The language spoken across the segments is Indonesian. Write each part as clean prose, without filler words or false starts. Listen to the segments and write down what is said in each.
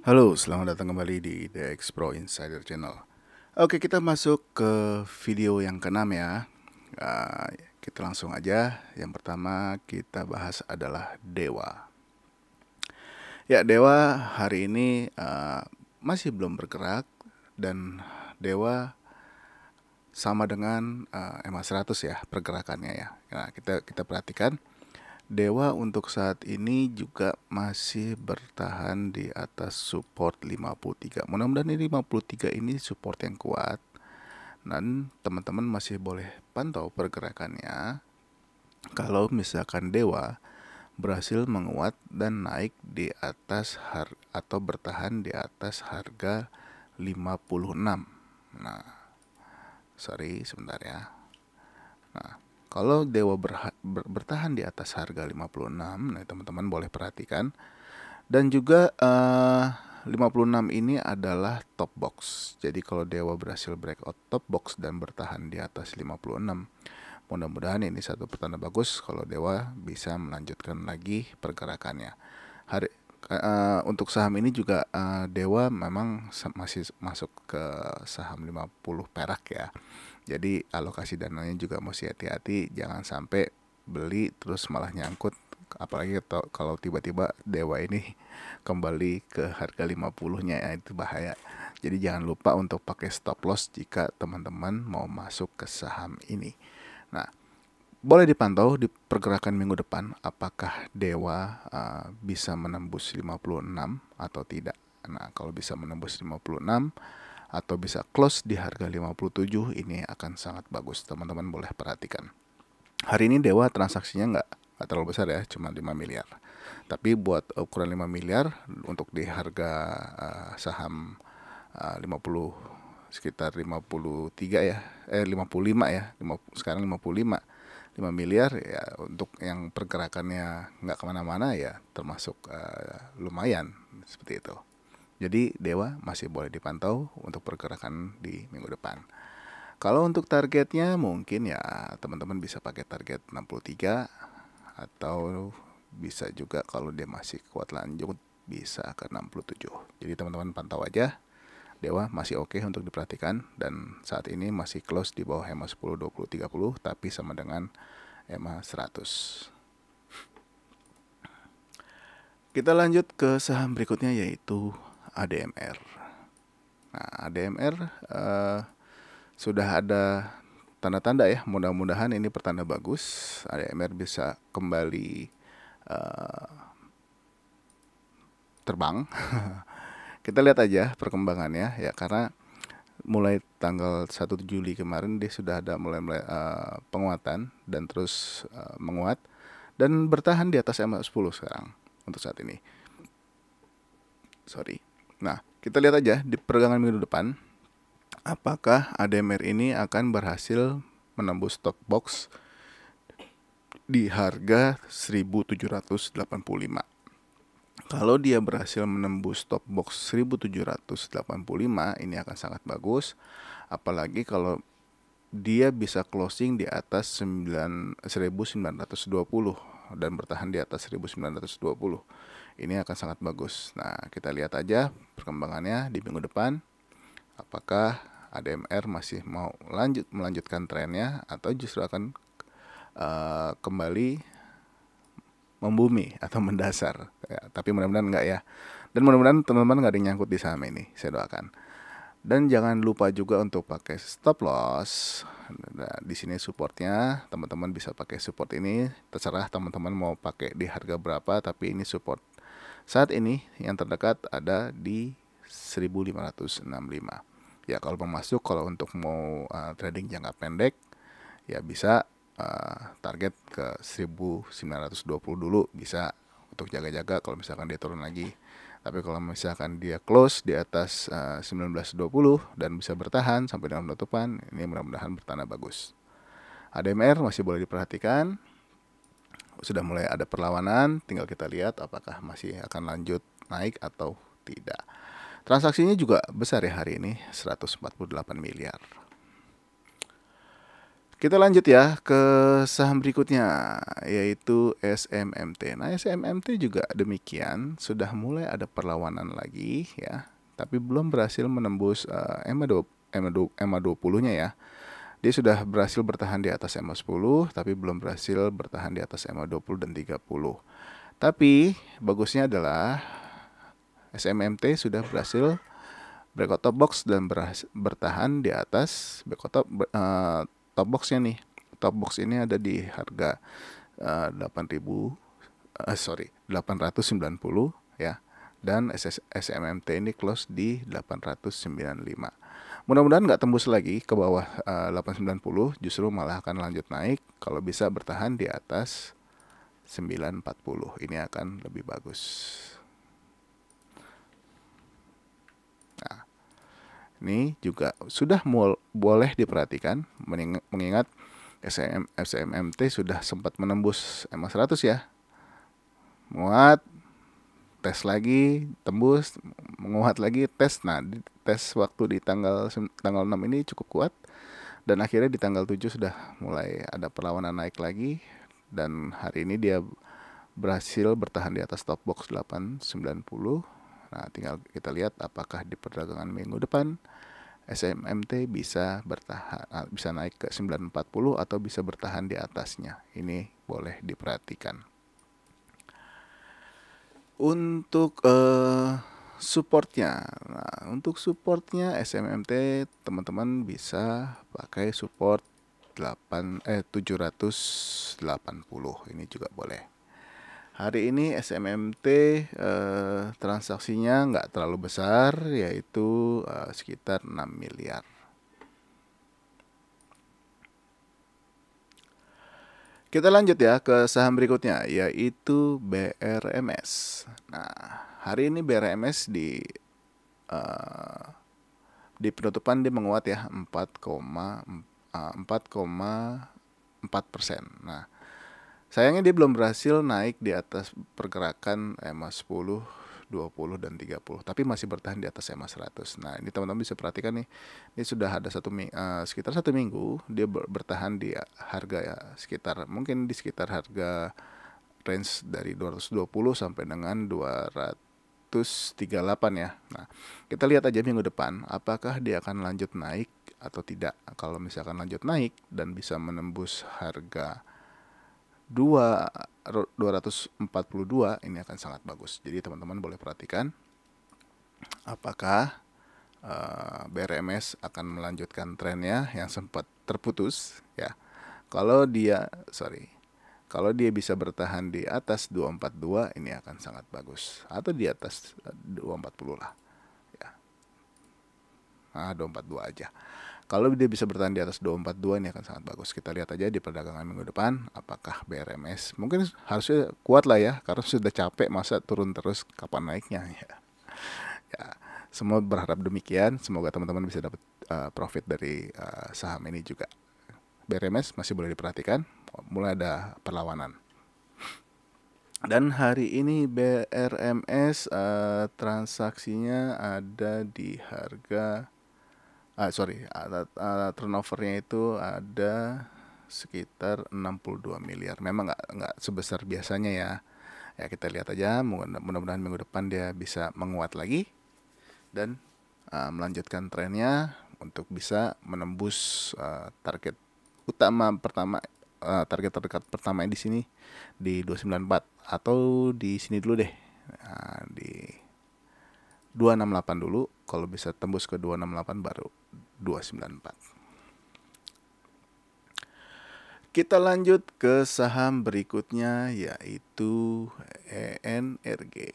Halo, selamat datang kembali di DX Pro Insider Channel. Oke, kita masuk ke video yang keenam ya. Ah, kita langsung aja. Yang pertama kita bahas adalah Dewa. Ya, Dewa hari ini masih belum bergerak dan Dewa sama dengan EMA 100 ya pergerakannya ya. Nah, kita perhatikan Dewa untuk saat ini juga masih bertahan di atas support 53. Mudah-mudahan ini 53 ini support yang kuat. Dan teman-teman masih boleh pantau pergerakannya. Kalau misalkan Dewa berhasil menguat dan naik di atas atau bertahan di atas harga 56. Nah, sorry sebentar ya. Nah, kalau Dewa bertahan di atas harga 56, nah teman-teman boleh perhatikan. Dan juga 56 ini adalah top box. Jadi kalau Dewa berhasil breakout top box dan bertahan di atas 56, mudah-mudahan ini satu pertanda bagus kalau Dewa bisa melanjutkan lagi pergerakannya. Untuk saham ini juga Dewa memang masih masuk ke saham 50 perak ya. Jadi alokasi dananya juga mesti hati-hati, jangan sampai beli terus malah nyangkut, apalagi kalau tiba-tiba Dewa ini kembali ke harga 50-nya ya, itu bahaya. Jadi jangan lupa untuk pakai stop loss jika teman-teman mau masuk ke saham ini. Nah, boleh dipantau di pergerakan minggu depan apakah Dewa bisa menembus 56 atau tidak. Nah, kalau bisa menembus 56 atau bisa close di harga 57, ini akan sangat bagus. Teman-teman boleh perhatikan. Hari ini Dewa transaksinya nggak terlalu besar ya, cuma 5 miliar. Tapi buat ukuran 5 miliar untuk di harga saham 50, sekitar 53 ya, 55 ya, sekarang 55, 5 miliar ya, untuk yang pergerakannya nggak kemana-mana ya termasuk lumayan seperti itu. Jadi Dewa masih boleh dipantau untuk pergerakan di minggu depan. Kalau untuk targetnya mungkin ya teman-teman bisa pakai target 63, atau bisa juga kalau dia masih kuat lanjut bisa ke 67. Jadi teman-teman pantau aja. Dewa masih oke untuk diperhatikan dan saat ini masih close di bawah EMA 10, 20, 30 tapi sama dengan EMA 100. Kita lanjut ke saham berikutnya yaitu ADMR. Nah, ADMR sudah ada tanda-tanda ya, mudah-mudahan ini pertanda bagus. ADMR bisa kembali terbang. Kita lihat aja perkembangannya ya, karena mulai tanggal 1 Juli kemarin dia sudah ada mulai penguatan dan terus menguat dan bertahan di atas MA10 sekarang untuk saat ini. Sorry. Nah, kita lihat aja di perdagangan minggu depan apakah ADMR ini akan berhasil menembus top box di harga 1785. Kalau dia berhasil menembus top box 1785, ini akan sangat bagus. Apalagi kalau dia bisa closing di atas 1920 dan bertahan di atas 1920. Ini akan sangat bagus. Nah, kita lihat aja perkembangannya di minggu depan. Apakah ADMR masih mau melanjutkan trennya atau justru akan kembali membumi atau mendasar ya, tapi mudah-mudahan enggak ya, dan mudah-mudahan teman-teman nggak ada yang nyangkut di saham ini, saya doakan. Dan jangan lupa juga untuk pakai stop loss. Nah, di sini supportnya teman-teman bisa pakai support ini, terserah teman-teman mau pakai di harga berapa, tapi ini support saat ini yang terdekat ada di 1565 ya. Kalau mau masuk, kalau untuk mau trading jangka pendek ya bisa target ke 1920 dulu, bisa untuk jaga-jaga kalau misalkan dia turun lagi. Tapi kalau misalkan dia close di atas 1920 dan bisa bertahan sampai dengan penutupan, ini mudah-mudahan bertanda bagus. ADMR masih boleh diperhatikan, sudah mulai ada perlawanan, tinggal kita lihat apakah masih akan lanjut naik atau tidak. Transaksinya juga besar ya hari ini, 148 miliar. Kita lanjut ya ke saham berikutnya, yaitu SMMT. Nah, SMMT juga demikian, sudah mulai ada perlawanan lagi ya, tapi belum berhasil menembus EMA 20-nya ya. Dia sudah berhasil bertahan di atas EMA 10, tapi belum berhasil bertahan di atas EMA 20 dan 30. Tapi bagusnya adalah SMMT sudah berhasil breakout top box dan bertahan di atas breakout top boxnya nih. Top box ini ada di harga 890 ya. Dan SMMT ini close di 895. Mudah-mudahan nggak tembus lagi ke bawah 890, justru malah akan lanjut naik. Kalau bisa bertahan di atas 940, ini akan lebih bagus. Nah, ini juga sudah boleh diperhatikan, mengingat SMMT sudah sempat menembus EMA 100 ya. Menguat, tes lagi, tembus, menguat lagi, tes. Nah, tes waktu di tanggal 6 ini cukup kuat. Dan akhirnya di tanggal 7 sudah mulai ada perlawanan naik lagi. Dan hari ini dia berhasil bertahan di atas top box 890. Nah, tinggal kita lihat apakah di perdagangan minggu depan SMMT bisa bertahan, bisa naik ke 940 atau bisa bertahan di atasnya. Ini boleh diperhatikan. Untuk supportnya, nah, untuk supportnya SMMT teman-teman bisa pakai support 780. Ini juga boleh. Hari ini SMMT transaksinya nggak terlalu besar, yaitu sekitar 6 miliar. Kita lanjut ya ke saham berikutnya, yaitu BRMS. Nah, hari ini BRMS di penutupan dia menguat ya 4,4%. Nah, sayangnya dia belum berhasil naik di atas pergerakan EMA 10, 20 dan 30, tapi masih bertahan di atas EMA 100. Nah, ini teman-teman bisa perhatikan nih, ini sudah ada sekitar 1 minggu dia bertahan di harga ya, mungkin di sekitar harga range dari 220 sampai dengan 238 ya. Nah, kita lihat aja minggu depan apakah dia akan lanjut naik atau tidak. Kalau misalkan lanjut naik dan bisa menembus harga 242, ini akan sangat bagus. Jadi teman-teman boleh perhatikan apakah BRMS akan melanjutkan trennya yang sempat terputus ya. Kalau dia bisa bertahan di atas 242, ini akan sangat bagus, atau di atas 240 lah ya. 242 aja. Kalau dia bisa bertahan di atas 242, ini akan sangat bagus. Kita lihat aja di perdagangan minggu depan apakah BRMS mungkin harusnya kuat lah ya, karena sudah capek masa turun terus, kapan naiknya ya. Ya, semua berharap demikian. Semoga teman-teman bisa dapat profit dari saham ini juga. BRMS masih boleh diperhatikan, mulai ada perlawanan. Dan hari ini BRMS transaksinya ada di harga turnovernya itu ada sekitar 62 miliar. Memang nggak sebesar biasanya ya. Ya, kita lihat aja, mudah-mudahan minggu depan dia bisa menguat lagi dan melanjutkan trennya untuk bisa menembus target utama pertama, target terdekat pertama di sini di 294, atau di sini dulu deh, di 268 dulu. Kalau bisa tembus ke 268 baru 294. Kita lanjut ke saham berikutnya, yaitu ENRG.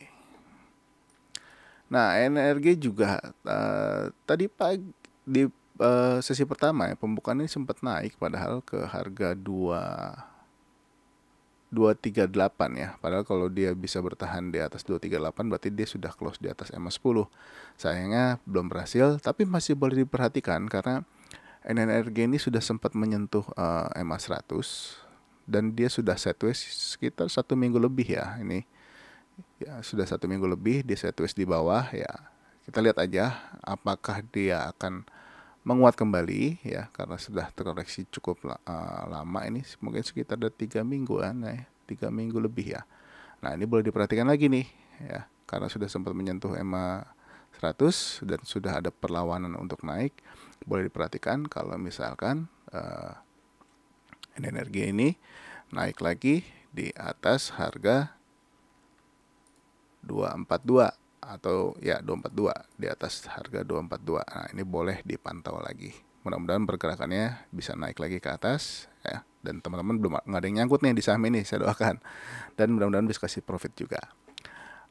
Nah, ENRG juga tadi pagi di sesi pertama ya, pembukaan ini sempat naik padahal ke harga 238 ya. Padahal kalau dia bisa bertahan di atas 238 berarti dia sudah close di atas EMA 10. Sayangnya belum berhasil, tapi masih boleh diperhatikan karena ENRG ini sudah sempat menyentuh EMA 100 dan dia sudah sideways sekitar 1 minggu lebih ya. Ini ya sudah 1 minggu lebih dia sideways di bawah ya. Kita lihat aja apakah dia akan menguat kembali ya, karena sudah terkoreksi cukup lama ini, mungkin sekitar ada 3 mingguan ya, 3 minggu lebih ya. Nah ini boleh diperhatikan lagi nih ya, karena sudah sempat menyentuh EMA 100 dan sudah ada perlawanan untuk naik. Boleh diperhatikan kalau misalkan energi ini naik lagi di atas harga 242 atau ya 242, di atas harga 242. Nah ini boleh dipantau lagi, mudah-mudahan pergerakannya bisa naik lagi ke atas ya, dan teman-teman belum nggak ada yang nyangkut nih di saham ini, saya doakan, dan mudah-mudahan bisa kasih profit juga.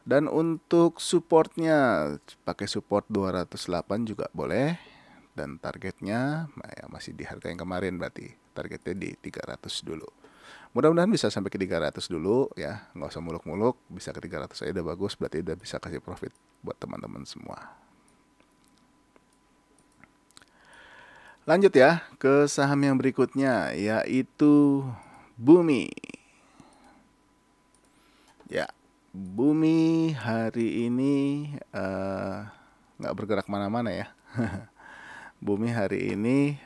Dan untuk supportnya pakai support 208 juga boleh, dan targetnya ya masih di harga yang kemarin, berarti targetnya di 300 dulu. Mudah-mudahan bisa sampai ke 300 dulu ya, nggak usah muluk-muluk, bisa ke 300 aja udah bagus, berarti udah bisa kasih profit buat teman-teman semua. Lanjut ya ke saham yang berikutnya, yaitu Bumi. Ya, Bumi hari ini nggak bergerak mana-mana ya. Bumi hari ini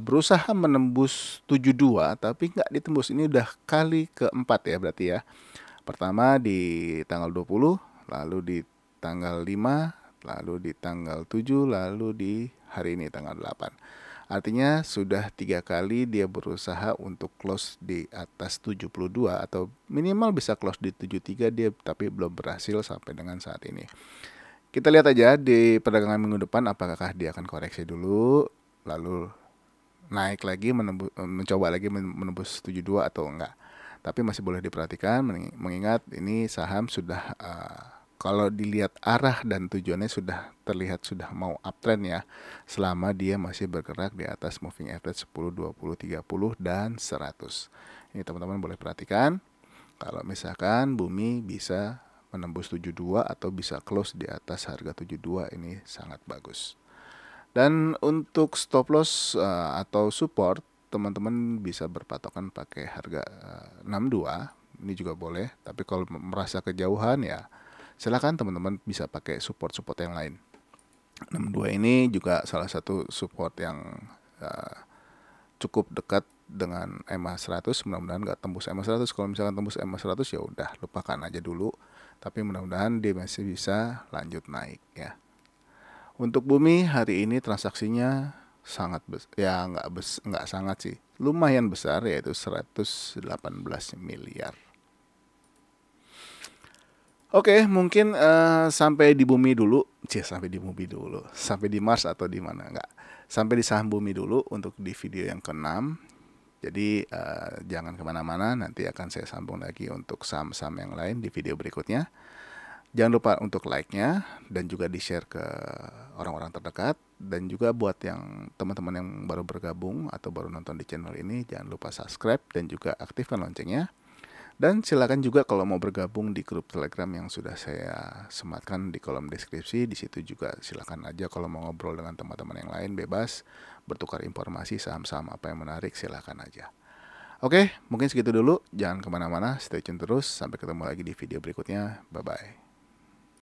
berusaha menembus 72 tapi nggak ditembus. Ini udah kali keempat ya berarti ya. Pertama di tanggal 20, lalu di tanggal 5, lalu di tanggal 7, lalu di hari ini tanggal 8. Artinya sudah 3 kali dia berusaha untuk close di atas 72 atau minimal bisa close di 73 dia, tapi belum berhasil sampai dengan saat ini. Kita lihat aja di perdagangan minggu depan apakah dia akan koreksi dulu lalu naik lagi mencoba lagi menembus 72 atau enggak. Tapi masih boleh diperhatikan, mengingat ini saham sudah kalau dilihat arah dan tujuannya sudah terlihat sudah mau uptrend ya, selama dia masih bergerak di atas moving average 10, 20, 30 dan 100. Ini teman-teman boleh perhatikan kalau misalkan Bumi bisa menembus 72 atau bisa close di atas harga 72, ini sangat bagus. Dan untuk stop loss atau support, teman-teman bisa berpatokan pakai harga 62, ini juga boleh. Tapi kalau merasa kejauhan ya silakan teman-teman bisa pakai support-support yang lain. 62 ini juga salah satu support yang cukup dekat dengan EMA 100, mudah-mudahan nggak tembus EMA 100. Kalau misalkan tembus EMA 100 ya udah lupakan aja dulu. Tapi mudah-mudahan dia masih bisa lanjut naik ya. Untuk Bumi hari ini transaksinya sangat ya nggak sangat sih, lumayan besar, yaitu 118 miliar. Oke, mungkin sampai di Bumi dulu, sampai di Mars atau di mana nggak, sampai di saham Bumi dulu untuk di video yang ke-6. Jadi jangan kemana-mana, nanti akan saya sambung lagi untuk saham-saham yang lain di video berikutnya. Jangan lupa untuk like-nya dan juga di-share ke orang-orang terdekat. Dan juga buat yang teman-teman yang baru bergabung atau baru nonton di channel ini, jangan lupa subscribe dan juga aktifkan loncengnya. Dan silakan juga kalau mau bergabung di grup Telegram yang sudah saya sematkan di kolom deskripsi. Di situ juga silakan aja kalau mau ngobrol dengan teman-teman yang lain, bebas bertukar informasi saham-saham apa yang menarik, silakan aja. Oke, mungkin segitu dulu. Jangan kemana-mana, stay tune terus. Sampai ketemu lagi di video berikutnya. Bye-bye.